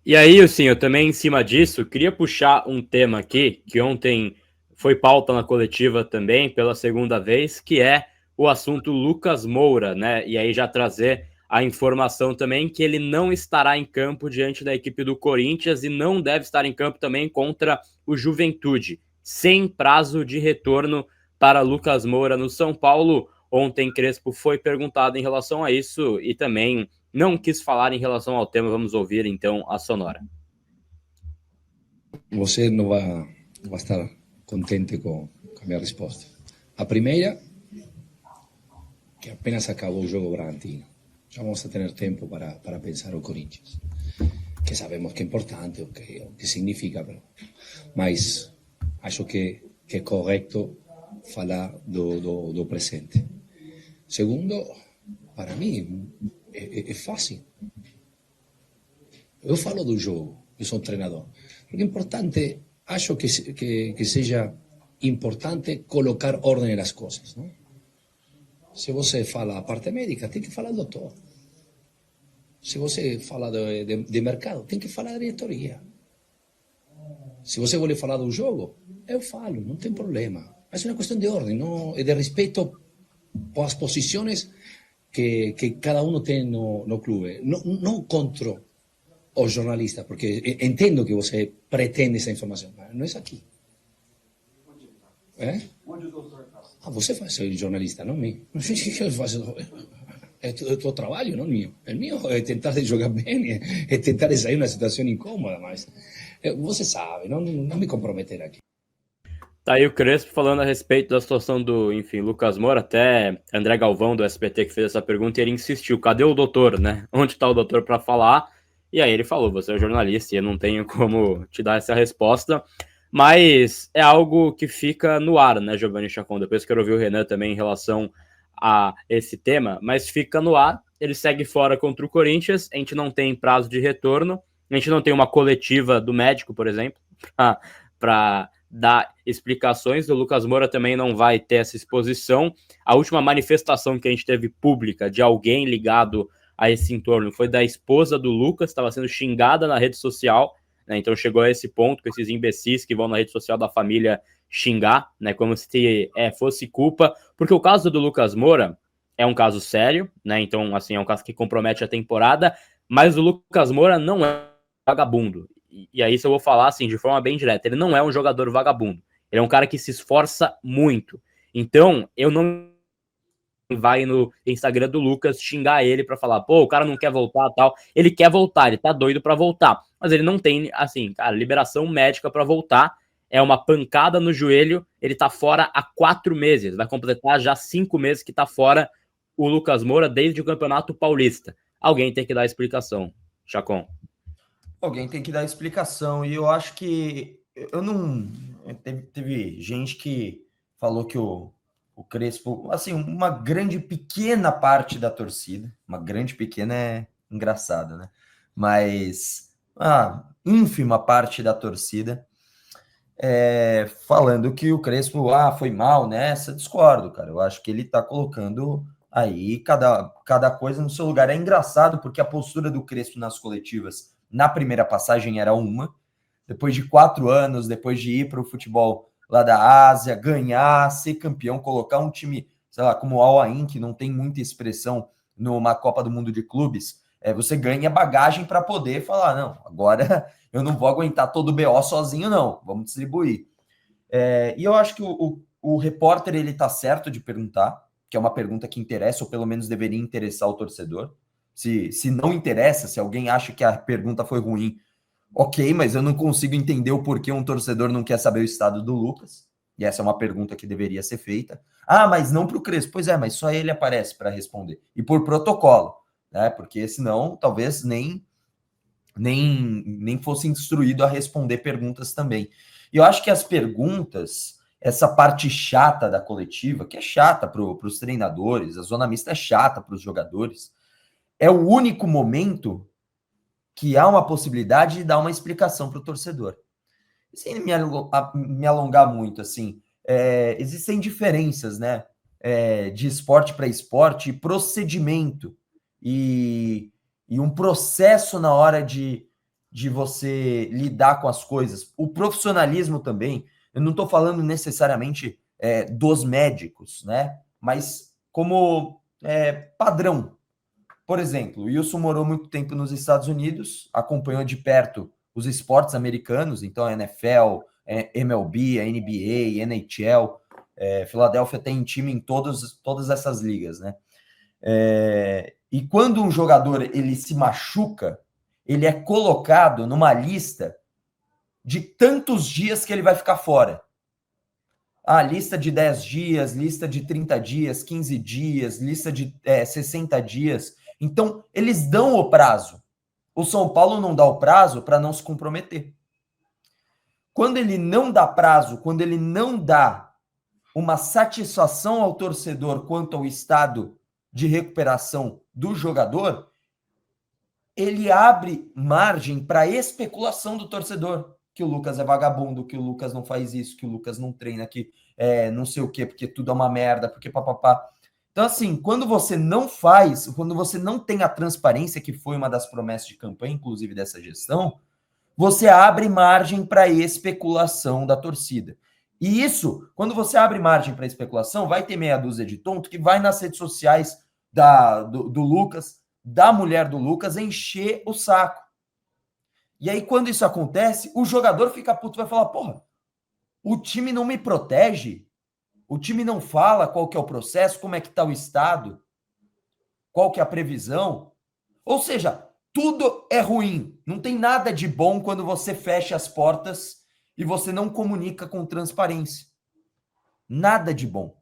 E aí, assim, eu também, em cima disso, queria puxar um tema aqui, que ontem foi pauta na coletiva também, pela segunda vez, que é o assunto Lucas Moura, né? E aí já trazer a informação também que ele não estará em campo diante da equipe do Corinthians e não deve estar em campo também contra o Juventude, sem prazo de retorno para Lucas Moura no São Paulo. Ontem Crespo foi perguntado em relação a isso e também não quis falar em relação ao tema. Vamos ouvir então a sonora. Você não vai estar contente com a minha resposta. A primeira, que apenas acabou o jogo Bragantino. Já vamos a ter tempo para pensar o Corinthians, que sabemos que é importante, o que significa, mas acho que é correto falar do presente. Segundo, para mim é fácil. Eu falo do jogo, eu sou treinador. Porque é importante, acho que seja importante colocar ordem nas coisas, não? Se você fala a parte médica, tem que falar do doutor. Se você fala de mercado, tem que falar da diretoria. Se você quer falar do jogo, eu falo, não tem problema. Mas é uma questão de ordem, não, e de respeito às posições que cada um tem no clube. Não contra os jornalistas, porque entendo que você pretende essa informação, mas não é aqui. Onde o doutor está? Você faz ser jornalista, não mim. Eu faço... É o teu trabalho, não meu. O meu é tentar jogar bem, é tentar sair de uma situação incômoda, mas você sabe, não me comprometer aqui. Tá aí o Crespo falando a respeito da situação do, enfim, Lucas Moura, até André Galvão do SBT que fez essa pergunta e ele insistiu, cadê o doutor, né? Onde está o doutor para falar? E aí ele falou, você é jornalista e eu não tenho como te dar essa resposta, mas é algo que fica no ar, né, Giovanni Chacon? Depois quero ouvir o Renan também em relação a esse tema, mas fica no ar, ele segue fora contra o Corinthians, a gente não tem prazo de retorno, a gente não tem uma coletiva do médico, por exemplo, para dar explicações. O Lucas Moura também não vai ter essa exposição. A última manifestação que a gente teve pública de alguém ligado a esse entorno foi da esposa do Lucas, estava sendo xingada na rede social, né? Então chegou a esse ponto com esses imbecis que vão na rede social da família xingar, né? Como se fosse culpa, porque o caso do Lucas Moura é um caso sério, né? Então, assim, é um caso que compromete a temporada, mas o Lucas Moura não é vagabundo. E aí, se eu vou falar assim, de forma bem direta, ele não é um jogador vagabundo. Ele é um cara que se esforça muito. Então, eu não vai no Instagram do Lucas xingar ele pra falar, pô, o cara não quer voltar, tal. Ele quer voltar, ele tá doido pra voltar. Mas ele não tem, assim, cara, liberação médica pra voltar. É uma pancada no joelho. Ele tá fora há 4 meses. Vai completar já 5 meses que tá fora o Lucas Moura desde o Campeonato Paulista. Alguém tem que dar explicação, Chacon. Alguém tem que dar explicação. E eu acho que eu não... Teve gente que falou que o Crespo, assim, uma grande pequena parte da torcida, uma grande pequena é engraçada, né? Mas a ínfima parte da torcida falando que o Crespo foi mal nessa, discordo, cara. Eu acho que ele tá colocando aí cada coisa no seu lugar. É engraçado porque a postura do Crespo nas coletivas na primeira passagem era uma, depois de 4 anos, depois de ir para o futebol lá da Ásia, ganhar, ser campeão, colocar um time, sei lá, como o Al Ain, que não tem muita expressão numa Copa do Mundo de Clubes, você ganha bagagem para poder falar, não, agora eu não vou aguentar todo o BO sozinho, não, vamos distribuir. E eu acho que o repórter, ele tá certo de perguntar, que é uma pergunta que interessa, ou pelo menos deveria interessar o torcedor. Se não interessa, se alguém acha que a pergunta foi ruim, ok, mas eu não consigo entender o porquê um torcedor não quer saber o estado do Lucas. E essa é uma pergunta que deveria ser feita. Ah, mas não para o Crespo. Pois é, mas só ele aparece para responder. E por protocolo, né? Porque senão talvez nem fosse instruído a responder perguntas também. E eu acho que as perguntas, essa parte chata da coletiva, que é chata para os treinadores, a zona mista é chata para os jogadores, é o único momento que há uma possibilidade de dar uma explicação para o torcedor. Sem me alongar muito, assim, existem diferenças, né, de esporte para esporte, procedimento e um processo na hora de de você lidar com as coisas. O profissionalismo também, eu não estou falando necessariamente dos médicos, né? Mas como padrão. Por exemplo, o Wilson morou muito tempo nos Estados Unidos, acompanhou de perto os esportes americanos, então a NFL, MLB, a NBA, NHL, Filadélfia tem time em todas essas ligas, né? E quando um jogador ele se machuca, ele é colocado numa lista de tantos dias que ele vai ficar fora. Lista de 10 dias, lista de 30 dias, 15 dias, lista de 60 dias. Então, eles dão o prazo. O São Paulo não dá o prazo para não se comprometer. Quando ele não dá prazo, quando ele não dá uma satisfação ao torcedor quanto ao estado de recuperação do jogador, ele abre margem para especulação do torcedor. Que o Lucas é vagabundo, que o Lucas não faz isso, que o Lucas não treina, que não sei o quê, porque tudo é uma merda, porque papapá. Então, assim, quando você não faz, quando você não tem a transparência, que foi uma das promessas de campanha, inclusive dessa gestão, você abre margem para especulação da torcida. E isso, quando você abre margem para especulação, vai ter meia dúzia de tonto que vai nas redes sociais do Lucas, da mulher do Lucas, encher o saco. E aí, quando isso acontece, o jogador fica puto e vai falar, porra, o time não me protege, o time não fala qual que é o processo, como é que está o estado, qual que é a previsão. Ou seja, tudo é ruim. Não tem nada de bom quando você fecha as portas e você não comunica com transparência. Nada de bom.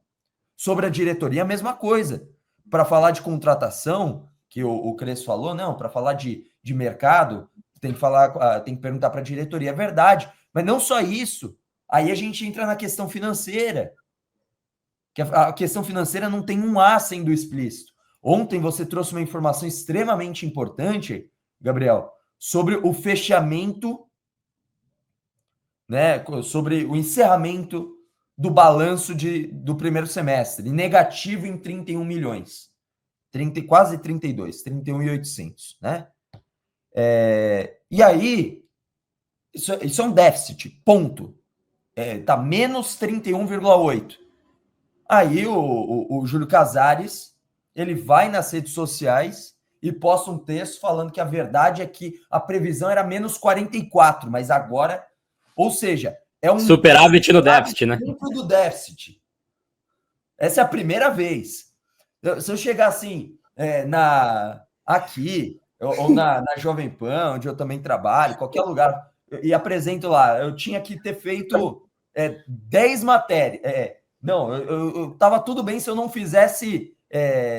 Sobre a diretoria, a mesma coisa. Para falar de contratação, que o Crespo falou, não, para falar de mercado, tem que perguntar para a diretoria. É verdade, mas não só isso. Aí a gente entra na questão financeira. Que a questão financeira não tem um A sendo explícito. Ontem você trouxe uma informação extremamente importante, Gabriel, sobre o fechamento, né, sobre o encerramento do balanço do primeiro semestre, negativo em 31 milhões. Quase 32, 31.800, né? E aí, isso é um déficit, ponto. Tá menos 31,8. Aí o Júlio Casares, ele vai nas redes sociais e posta um texto falando que a verdade é que a previsão era menos 44, mas agora, ou seja, é um superávit no déficit, né? Dentro do déficit. Essa é a primeira vez. Se eu chegar assim, aqui, ou na Jovem Pan, onde eu também trabalho, qualquer lugar, e apresento lá, eu tinha que ter feito 10 matérias. Não, eu tava tudo bem se eu não fizesse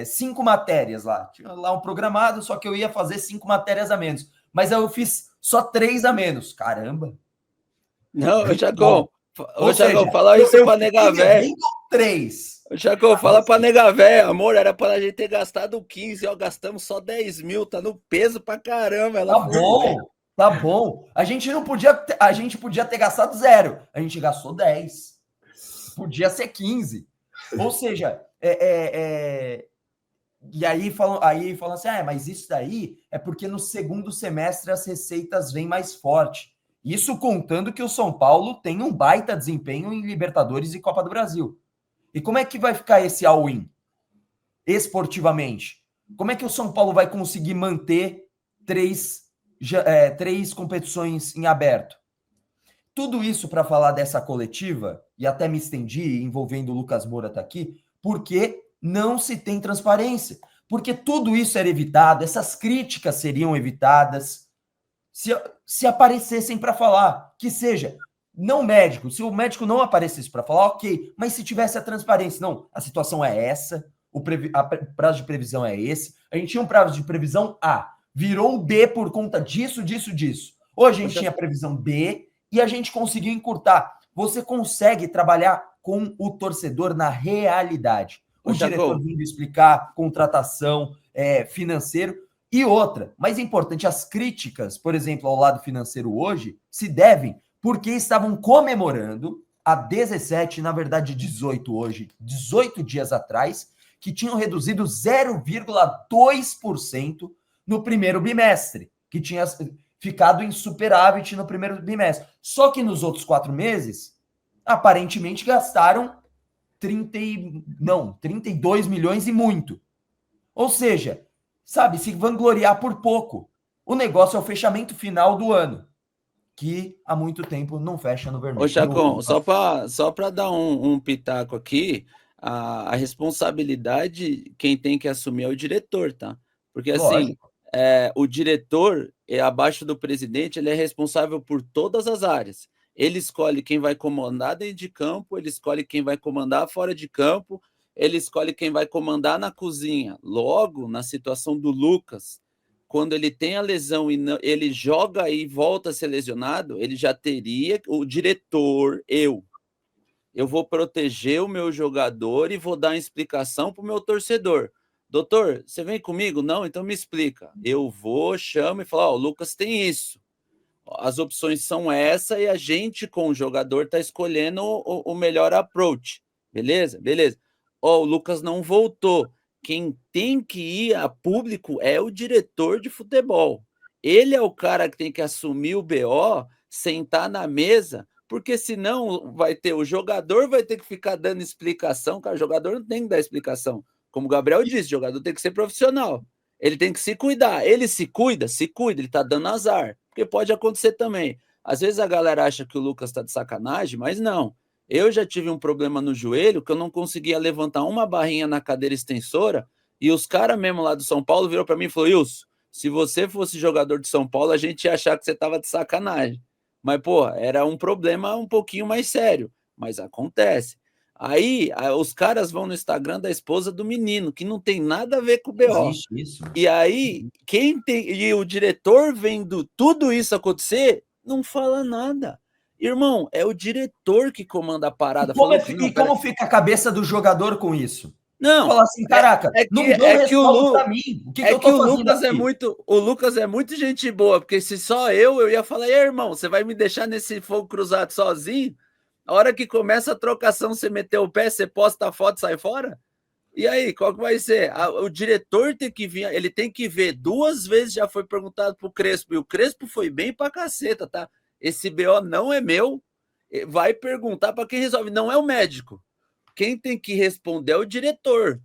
5 matérias lá. Tinha lá um programado, só que eu ia fazer 5 matérias a menos. Mas eu fiz só 3 a menos. Caramba! Não, Chacão, fala isso pra nega véia. 3. Chacão, fala pra nega véia, amor, era pra a gente ter gastado 15, ó, gastamos só 10 mil, tá no peso pra caramba. Ela tá bom. A gente podia ter gastado 0, a gente gastou 10. Podia ser 15. Ou seja, e aí falam assim, mas isso daí é porque no segundo semestre as receitas vêm mais forte. Isso contando que o São Paulo tem um baita desempenho em Libertadores e Copa do Brasil. E como é que vai ficar esse all-in esportivamente? Como é que o São Paulo vai conseguir manter 3 competições em aberto? Tudo isso para falar dessa coletiva, e até me estendi envolvendo o Lucas Moura tá aqui, porque não se tem transparência. Porque tudo isso era evitado, essas críticas seriam evitadas se aparecessem para falar. Que seja, não médico, se o médico não aparecesse para falar, ok, mas se tivesse a transparência, não, a situação é essa, o prazo de previsão é esse, a gente tinha um prazo de previsão A, virou B por conta disso. Hoje a gente tinha previsão B, e a gente conseguiu encurtar. Você consegue trabalhar com o torcedor na realidade. O diretor vindo explicar contratação, financeiro. E outra, mais importante, as críticas, por exemplo, ao lado financeiro hoje, se devem porque estavam comemorando a 17, na verdade 18 hoje, 18 dias atrás, que tinham reduzido 0,2% no primeiro bimestre, que tinha ficado em superávit no primeiro bimestre. Só que nos outros 4 meses, aparentemente gastaram 32 milhões e muito. Ou seja, sabe, se vangloriar por pouco. O negócio é o fechamento final do ano, que há muito tempo não fecha no vermelho. Ô, Chacon, só para dar um pitaco aqui, a responsabilidade, quem tem que assumir é o diretor, tá? Porque assim, o diretor, abaixo do presidente, ele é responsável por todas as áreas. Ele escolhe quem vai comandar dentro de campo, ele escolhe quem vai comandar fora de campo, ele escolhe quem vai comandar na cozinha. Logo, na situação do Lucas, quando ele tem a lesão e ele joga e volta a ser lesionado, ele já teria o diretor, eu vou proteger o meu jogador e vou dar uma explicação para o meu torcedor. Doutor, você vem comigo? Não? Então me explica. Eu vou, chamo e falo, o Lucas tem isso. As opções são essa e a gente, com o jogador, está escolhendo o melhor approach. Beleza? Beleza. O Lucas não voltou. Quem tem que ir a público é o diretor de futebol. Ele é o cara que tem que assumir o BO, sentar na mesa, porque senão vai ter o jogador vai ter que ficar dando explicação, cara, o jogador não tem que dar explicação. Como o Gabriel disse, o jogador tem que ser profissional. Ele tem que se cuidar. Ele se cuida, ele tá dando azar. Porque pode acontecer também. Às vezes a galera acha que o Lucas tá de sacanagem, mas não. Eu já tive um problema no joelho que eu não conseguia levantar uma barrinha na cadeira extensora e os caras mesmo lá do São Paulo virou para mim e falou, Wilson, se você fosse jogador de São Paulo, a gente ia achar que você tava de sacanagem. Mas, pô, era um problema um pouquinho mais sério. Mas acontece. Aí, os caras vão no Instagram da esposa do menino, que não tem nada a ver com o BO. Isso. E aí, e o diretor vendo tudo isso acontecer, não fala nada. Irmão, é o diretor que comanda a parada. Como fica a cabeça do jogador com isso? Não. Fala assim, caraca, não deu resposta pra mim. O que eu tô fazendo aqui? O Lucas é muito gente boa, porque se só eu ia falar, irmão, você vai me deixar nesse fogo cruzado sozinho? A hora que começa a trocação, você meteu o pé, você posta a foto e sai fora? E aí, qual que vai ser? O diretor tem que vir, ele tem que ver. 2 vezes já foi perguntado pro Crespo, e o Crespo foi bem pra caceta, tá? Esse BO não é meu, vai perguntar para quem resolve, não é o médico. Quem tem que responder é o diretor.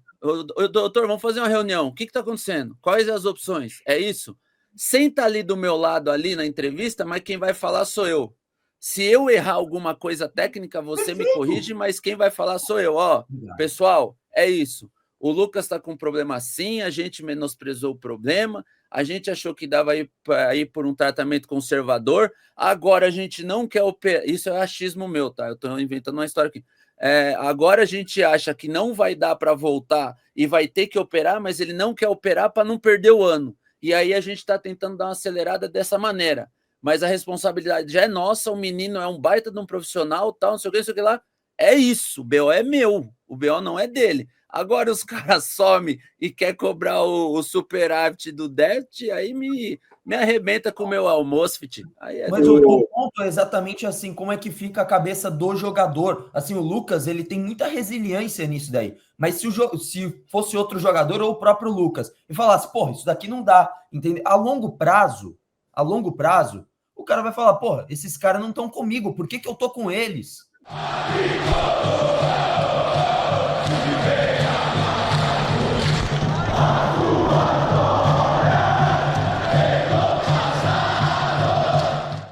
Doutor, vamos fazer uma reunião. O que está acontecendo? Quais as opções? É isso? Senta ali do meu lado, ali na entrevista, mas quem vai falar sou eu. Se eu errar alguma coisa técnica, você me corrige, mas quem vai falar sou eu. Pessoal, é isso. O Lucas está com um problema assim, a gente menosprezou o problema, a gente achou que dava ir por um tratamento conservador, agora a gente não quer operar. Isso é achismo meu, tá? Eu estou inventando uma história aqui. Agora a gente acha que não vai dar para voltar e vai ter que operar, mas ele não quer operar para não perder o ano. E aí a gente está tentando dar uma acelerada dessa maneira. Mas a responsabilidade já é nossa, o menino é um baita de um profissional, tal, não sei o que lá. É isso, o BO é meu, o BO não é dele. Agora os caras somem e quer cobrar o superávit do déficit, aí me arrebenta com o meu almoço, Fitinho. Mas o ponto é exatamente assim, como é que fica a cabeça do jogador. Assim, o Lucas, ele tem muita resiliência nisso daí. Mas se fosse outro jogador ou o próprio Lucas, e falasse, porra, isso daqui não dá, entende? A longo prazo, o cara vai falar, porra, esses caras não estão comigo, por que eu tô com eles?